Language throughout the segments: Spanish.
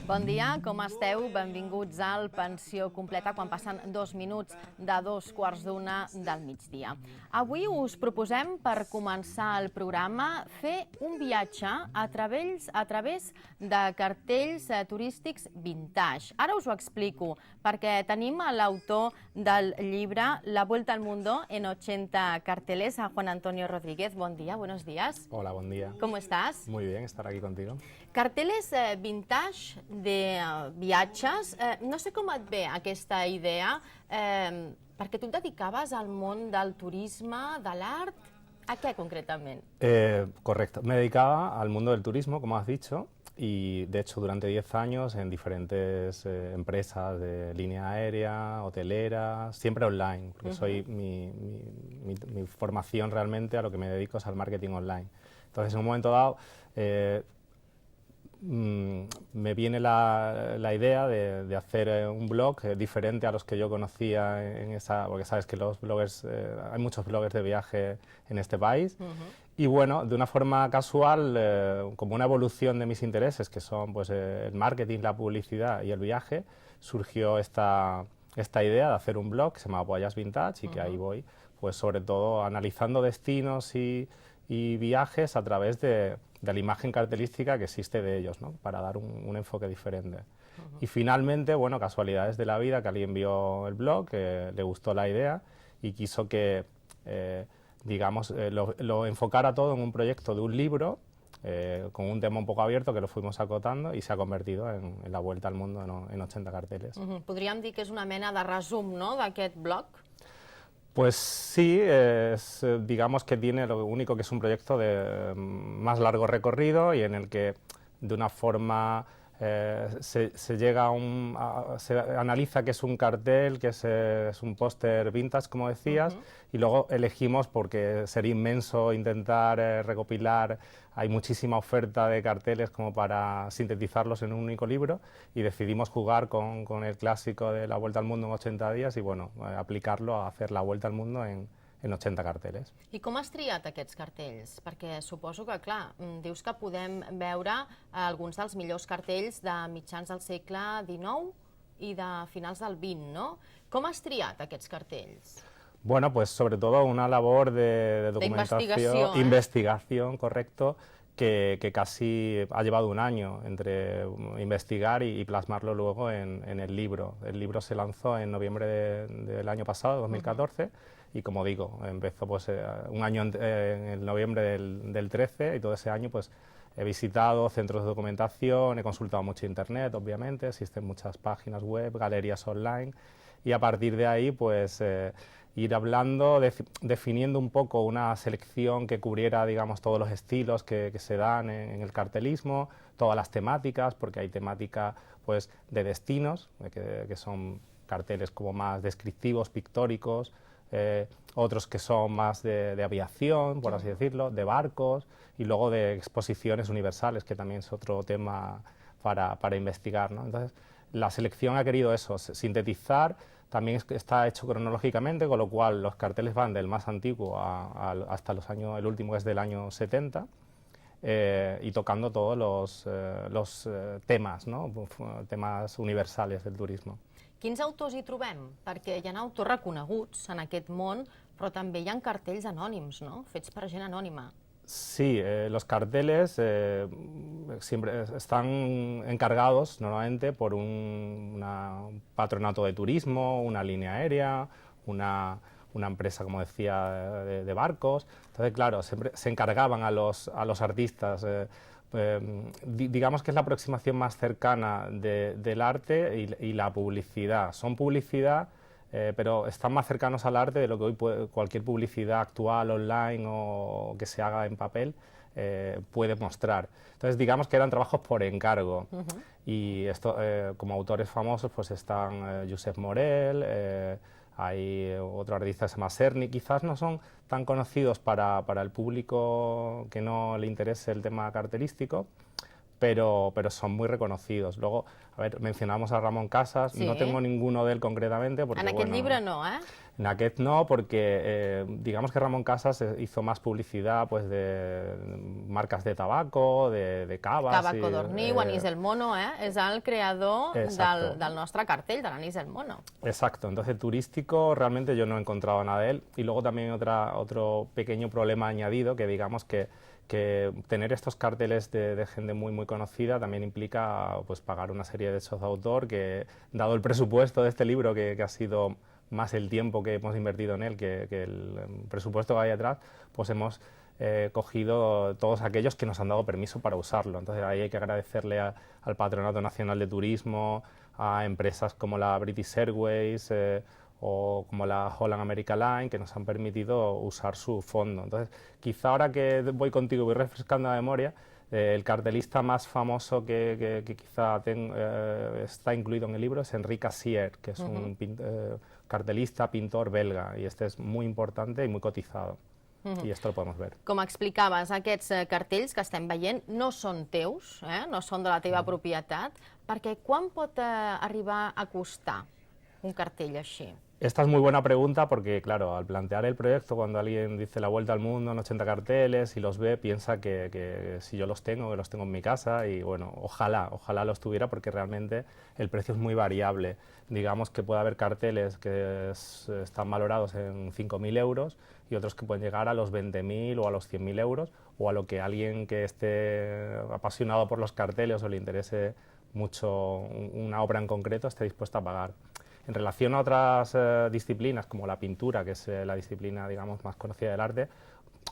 Bon dia, com esteu? Benvinguts al Pensió Completa quan passen 2 minuts de 2:15 del migdia. Avui us proposem, per començar el programa, fer un viatge a través de cartells turístics vintage. Ara us ho explico, perquè tenim l'autor del llibre La Vuelta al Mundo en 80 carteles, a Juan Antonio Rodríguez. Bon dia, buenos días. Hola, buen día. ¿Cómo estás? Muy bien estar aquí contigo. Carteles vintage de viatges. No sé com et ve aquesta idea, perquè tu et dedicaves al món del turisme, de l'art. ¿A qué concretamente? Correcto. Me dedicaba al mundo del turismo, como has dicho, y de hecho durante 10 años en diferentes empresas de línea aérea, hotelera, siempre online, porque soy mi formación realmente a lo que me dedico es al marketing online. Entonces en un momento dado me viene la idea de hacer un blog diferente a los que yo conocía en esa, porque sabes que los bloggers, hay muchos bloggers de viaje en este país, y bueno, de una forma casual, como una evolución de mis intereses, que son pues el marketing, la publicidad y el viaje, surgió esta idea de hacer un blog que se llama Voyage Vintage y que ahí voy, pues sobre todo analizando destinos y viajes a través de la imagen cartelística que existe de ellos, ¿no? Para dar un enfoque diferente. Y finalmente, bueno, casualidades de la vida, que alguien vio el blog, que le gustó la idea y quiso que, digamos, lo enfocara todo en un proyecto de un libro, con un tema un poco abierto que lo fuimos acotando y se ha convertido en la Vuelta al Mundo en 80 carteles. Podríem dir que és una mena de resum, no?, d'aquest blog? Pues sí, digamos que tiene lo único que es un proyecto de más largo recorrido y en el que de una forma se llega se analiza que es un cartel, que es un póster vintage, como decías, y luego elegimos, porque sería inmenso intentar recopilar, hay muchísima oferta de carteles como para sintetizarlos en un único libro, y decidimos jugar con el clásico de La Vuelta al Mundo en 80 días y bueno, aplicarlo a hacer la Vuelta al Mundo en 80 carteles. I com has triat aquests cartells? Perquè suposo que, clar, dius que podem veure alguns dels millors cartells de mitjans del segle XIX i de finals del XX, no? Com has triat aquests cartells? Bueno, pues sobre todo una labor de documentación, investigación, correcto, que casi ha llevado un año entre investigar y plasmarlo luego en el libro. El libro se lanzó en noviembre del año pasado, 2014, y como digo, empezó pues un año en el noviembre del 13, y todo ese año pues he visitado centros de documentación, he consultado mucho internet, obviamente, existen muchas páginas web, galerías online, y a partir de ahí pues ir hablando, definiendo un poco una selección que cubriera, digamos, todos los estilos que se dan en el cartelismo, todas las temáticas, porque hay temática pues de destinos, que son carteles como más descriptivos, pictóricos, otros que son más de aviación, por así decirlo, de barcos, y luego de exposiciones universales, que también es otro tema para investigar, ¿no? Entonces, la selección ha querido eso, sintetizar. También está hecho cronológicamente, con lo cual los carteles van del más antiguo hasta los años, el último es del año 70, y tocando todos los temas, ¿no? Temas universales del turismo. Quins autors hi trobem? Perquè hi ha autors reconeguts en aquest món, però també hi ha cartells anònims, no?, fets per gent anònima. Sí, los carteles siempre están encargados normalmente por un patronato de turismo, una línea aérea, una empresa, como decía, de barcos. Entonces, claro, siempre se encargaban a los artistas. Digamos que es la aproximación más cercana del arte y la publicidad. Son publicidad, pero están más cercanos al arte de lo que hoy cualquier publicidad actual, online o que se haga en papel puede mostrar. Entonces, digamos que eran trabajos por encargo. Y esto, como autores famosos pues están Josep Morel, hay otro artista que se llama Serni. Quizás no son tan conocidos para el público que no le interese el tema cartelístico, pero son muy reconocidos. Luego, a ver, mencionamos a Ramón Casas, sí. No tengo ninguno de él concretamente. Porque, en aquest llibre no, eh? En aquest no, porque digamos que Ramón Casas hizo más publicidad pues, de marcas de tabaco, de cavas... Cava Codorniu, Anís del Mono, és el creador del nostre cartell, de l'Anís del Mono. Exacto, entonces turístico realmente yo no he encontrado nada de él. Y luego también otro pequeño problema añadido, que digamos que tener estos carteles de gente muy conocida también implica pues, pagar una serie de derechos de autor que, dado el presupuesto de este libro, que ha sido más el tiempo que hemos invertido en él que el presupuesto que hay atrás, pues hemos cogido todos aquellos que nos han dado permiso para usarlo. Entonces ahí hay que agradecerle al Patronato Nacional de Turismo, a empresas como la British Airways o como la Holland America Line, que nos han permitido usar su fondo. Entonces, quizá ahora que voy contigo y voy refrescando la memoria, el cartelista más famoso que quizá está incluido en el libro es Henri Cassier, que es un cartelista, pintor belga, y este es muy importante y muy cotizado. I esto lo podemos ver. Com explicaves, aquests cartells que estem veient no són teus, no són de la teva propietat, perquè quan pot arribar a costar un cartell així? Esta es muy buena pregunta porque, claro, al plantear el proyecto, cuando alguien dice la vuelta al mundo en 80 carteles y los ve, piensa que si yo los tengo, que los tengo en mi casa y, bueno, ojalá los tuviera porque realmente el precio es muy variable. Digamos que puede haber carteles que están valorados en 5.000 euros y otros que pueden llegar a los 20.000 o a los 100.000 euros o a lo que alguien que esté apasionado por los carteles o le interese mucho una obra en concreto esté dispuesto a pagar. En relación a otras disciplinas, como la pintura, que es la disciplina, digamos, más conocida del arte,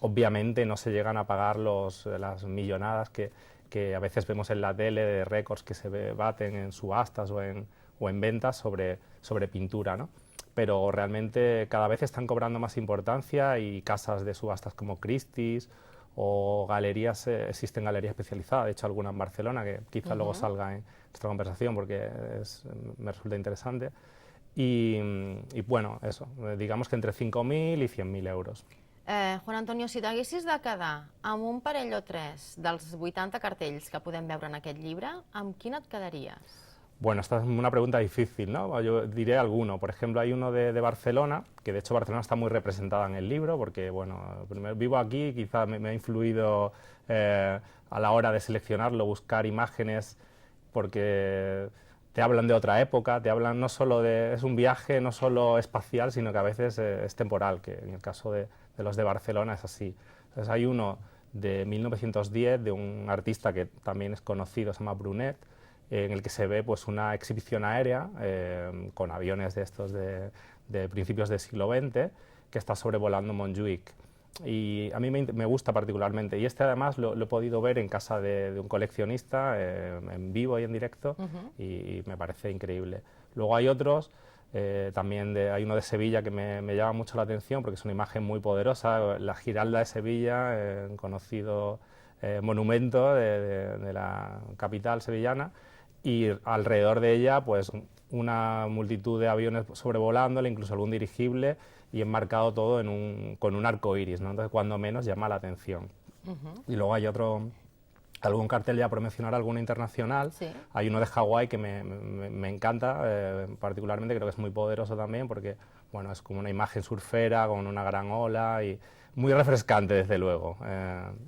obviamente no se llegan a pagar las millonadas que a veces vemos en la tele de récords que se baten en subastas o en ventas sobre pintura, ¿no? Pero realmente cada vez están cobrando más importancia y casas de subastas como Christie's o galerías, existen galerías especializadas, de hecho alguna en Barcelona, que quizá luego salga en esta conversación porque me resulta interesante. Y bueno, eso, digamos que entre 5.000 i 100.000 euros. Juan Antonio, si t'haguessis de quedar amb un parell o tres dels 80 cartells que podem veure en aquest llibre, amb quin et quedaries? Bueno, esta es una pregunta difícil, ¿no? Yo diré alguno. Por ejemplo, hay uno de Barcelona, que de hecho Barcelona está muy representada en el libro, porque, bueno, primero vivo aquí, quizá me ha influido a la hora de seleccionarlo, buscar imágenes, porque te hablan de otra época, te hablan no solo de... es un viaje no solo espacial, sino que a veces es temporal, que en el caso de los de Barcelona es así. Entonces hay uno de 1910, de un artista que también es conocido, se llama Brunet, en el que se ve pues, una exhibición aérea con aviones de estos de principios del siglo XX que está sobrevolando Montjuïc. Y a mí me gusta particularmente. Y este además lo he podido ver en casa de un coleccionista, en vivo y en directo, y me parece increíble. Luego hay otros, también hay uno de Sevilla que me llama mucho la atención porque es una imagen muy poderosa, la Giralda de Sevilla, conocido monumento de la capital sevillana, y alrededor de ella pues una multitud de aviones sobrevolándola, incluso algún dirigible, y enmarcado todo con un arco iris, ¿no? Entonces cuando menos llama la atención. Y luego hay algún cartel ya por mencionar alguno internacional, sí. Hay uno de Hawái que me encanta, particularmente creo que es muy poderoso también porque bueno, es como una imagen surfera con una gran ola y muy refrescante desde luego.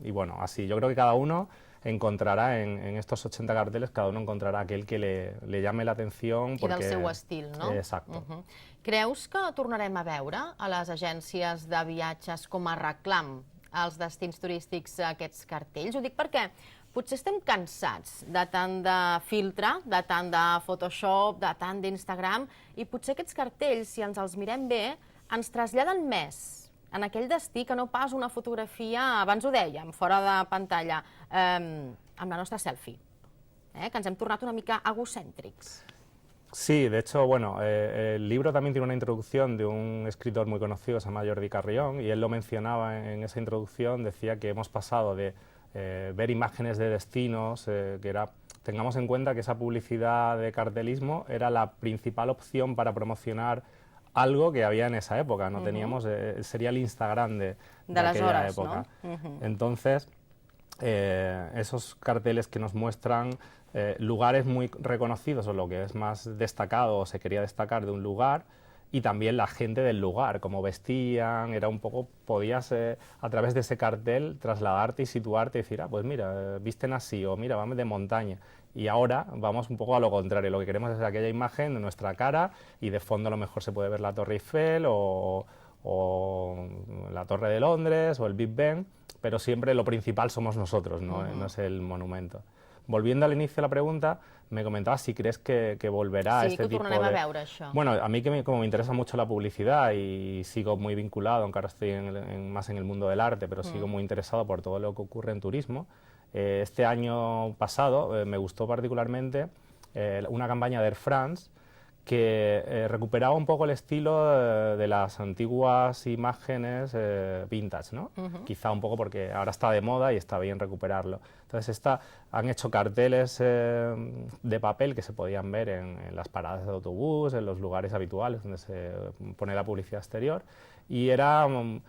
Y bueno, así yo creo que cada uno encontrarà en estos 80 carteles, cada uno encontrarà aquell que le llame l'atenció. I del seu estil, no? Exacte. Creus que tornarem a veure a les agències de viatges com a reclam als destins turístics aquests cartells? Ho dic perquè potser estem cansats de tant de filtre, de tant de Photoshop, de tant d'Instagram, i potser aquests cartells, si ens els mirem bé, ens traslladen més en aquell destí que no pas una fotografia, abans ho dèiem, fora de pantalla, amb la nostra selfie, que ens hem tornat una mica egocèntrics. Sí, de hecho, bueno, el libro también tiene una introducción de un escritor muy conocido, se llama Jordi Carrión, y él lo mencionaba en esa introducción, decía que hemos pasado de ver imágenes de destinos, tengamos en cuenta que esa publicidad de cartelismo era la principal opción para promocionar algo que había en esa época, no teníamos, sería el Instagram de aquella época. ¿No? Entonces, esos carteles que nos muestran lugares muy reconocidos o lo que es más destacado o se quería destacar de un lugar, y también la gente del lugar, cómo vestían, era un poco, podías a través de ese cartel trasladarte y situarte y decir, ah, pues mira, visten así, o mira, vamos de montaña. Y ahora vamos un poco a lo contrario, lo que queremos es aquella imagen de nuestra cara y de fondo a lo mejor se puede ver la Torre Eiffel o la Torre de Londres o el Big Ben, pero siempre lo principal somos nosotros, no, no es el monumento. Volviendo al inicio de la pregunta, me comentabas si crees que volverá este tipo de... Sí, que tornarem a veure això. Bueno, a mí como me interesa mucho la publicidad y sigo muy vinculado, aunque ahora estoy más en el mundo del arte, pero sigo muy interesado por todo lo que ocurre en turismo. Este año pasado me gustó particularmente una campaña de Air France que recuperaba un poco el estilo de las antiguas imágenes vintage, ¿no? Quizá un poco porque ahora está de moda y está bien recuperarlo. Entonces han hecho carteles de papel que se podían ver en las paradas de autobús, en los lugares habituales donde se pone la publicidad exterior, y eran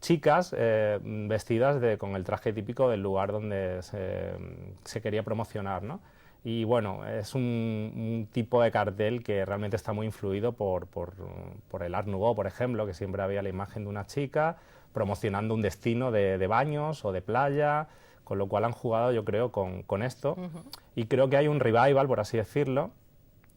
chicas vestidas con el traje típico del lugar donde se quería promocionar, ¿no? Y bueno, es un tipo de cartel que realmente está muy influido por el Art Nouveau, por ejemplo, que siempre había la imagen de una chica promocionando un destino de baños o de playa, con lo cual han jugado, yo creo, con esto. Y creo que hay un revival, por así decirlo,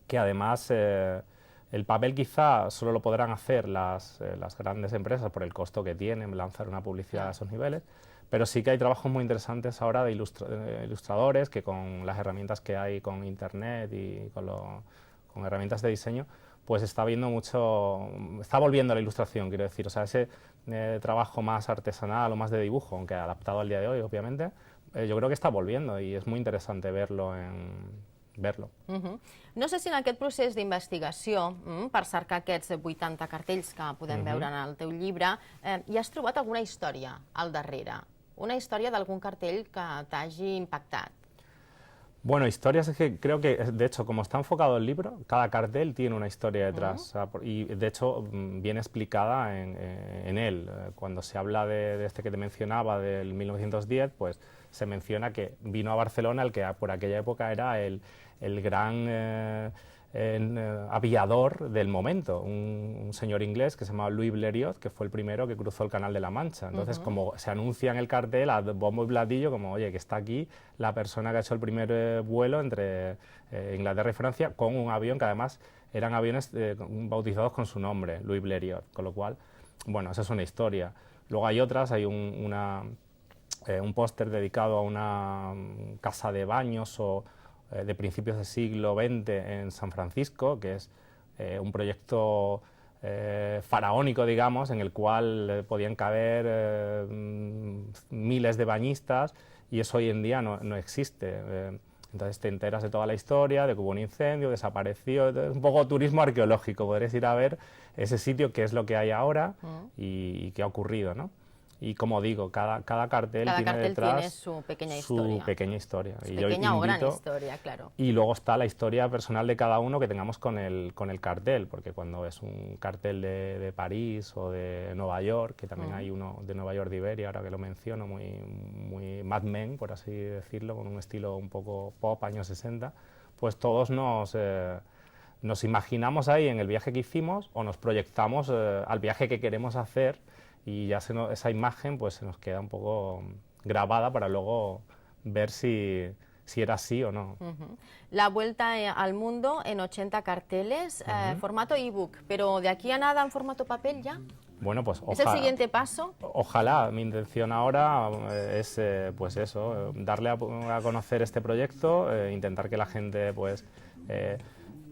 que además el papel quizá solo lo podrán hacer las grandes empresas por el costo que tienen lanzar una publicidad a esos niveles, pero sí que hay trabajos muy interesantes ahora de ilustradores que con las herramientas que hay con internet y con herramientas de diseño, pues está volviendo a la ilustración, quiero decir, o sea, ese trabajo más artesanal o más de dibujo, aunque adaptado al día de hoy, obviamente, yo creo que está volviendo y es muy interesante verlo. No sé si en aquest procés d'investigació, per cercar aquests 80 cartells que podem veure en el teu llibre, hi has trobat alguna història al darrere? Una història d'algun cartell que t'hagi impactat? Bueno, historias es que creo que, de hecho, como está enfocado el libro, cada cartel tiene una historia detrás y, de hecho, viene explicada en él. Cuando se habla de este que te mencionaba, del 1910, pues se menciona que vino a Barcelona el que por aquella época era el gran aviador del momento, un señor inglés que se llamaba Louis Blériot, que fue el primero que cruzó el Canal de la Mancha. Entonces, como se anuncia en el cartel a bombo y platillo, como, oye, que está aquí la persona que ha hecho el primer vuelo entre Inglaterra y Francia con un avión que además eran aviones bautizados con su nombre, Louis Blériot, con lo cual, bueno, esa es una historia. Luego hay otras, hay un póster dedicado a una casa de baños de principios del siglo XX en San Francisco, que es un proyecto faraónico, digamos, en el cual podían caber miles de bañistas, y eso hoy en día no existe. Entonces te enteras de toda la historia, de que hubo un incendio, desapareció, un poco turismo arqueológico, podréis ir a ver ese sitio, qué es lo que hay ahora y qué ha ocurrido, ¿no? Y como digo, cada cartel tiene detrás tiene su pequeña historia. Su pequeña o gran historia, claro. Y luego está la historia personal de cada uno que tengamos con el cartel, porque cuando es un cartel de París o de Nueva York, que también hay uno de Nueva York de Iberia, ahora que lo menciono, muy Mad Men, por así decirlo, con un estilo un poco pop, años 60, pues todos nos imaginamos ahí en el viaje que hicimos o nos proyectamos al viaje que queremos hacer, y ya esa imagen pues se nos queda un poco grabada para luego ver si era así o no. La vuelta al mundo en 80 carteles, formato ebook, pero ¿de aquí a nada en formato papel ya? Bueno, pues ¿Es el siguiente paso? Ojalá. Mi intención ahora es pues eso, darle a conocer este proyecto, intentar que la gente pues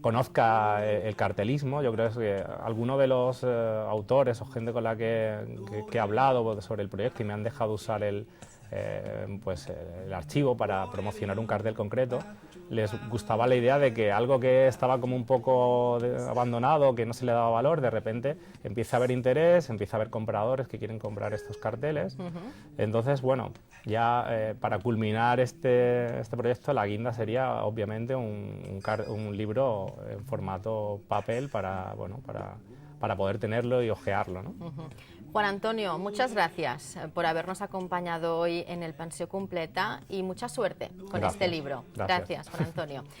conozca el cartelismo. Yo creo que alguno de los autores o gente con la que he hablado sobre el proyecto y me han dejado usar el archivo para promocionar un cartel concreto, les gustaba la idea de que algo que estaba como un poco abandonado, que no se le daba valor, de repente empieza a haber interés, empieza a haber compradores que quieren comprar estos carteles. Entonces, bueno, ya para culminar este proyecto, la guinda sería obviamente un libro en formato papel para poder tenerlo y hojearlo, ¿no? Juan Antonio, muchas gracias por habernos acompañado hoy en el Pensió Completa y mucha suerte con este libro. Gracias, Juan Antonio.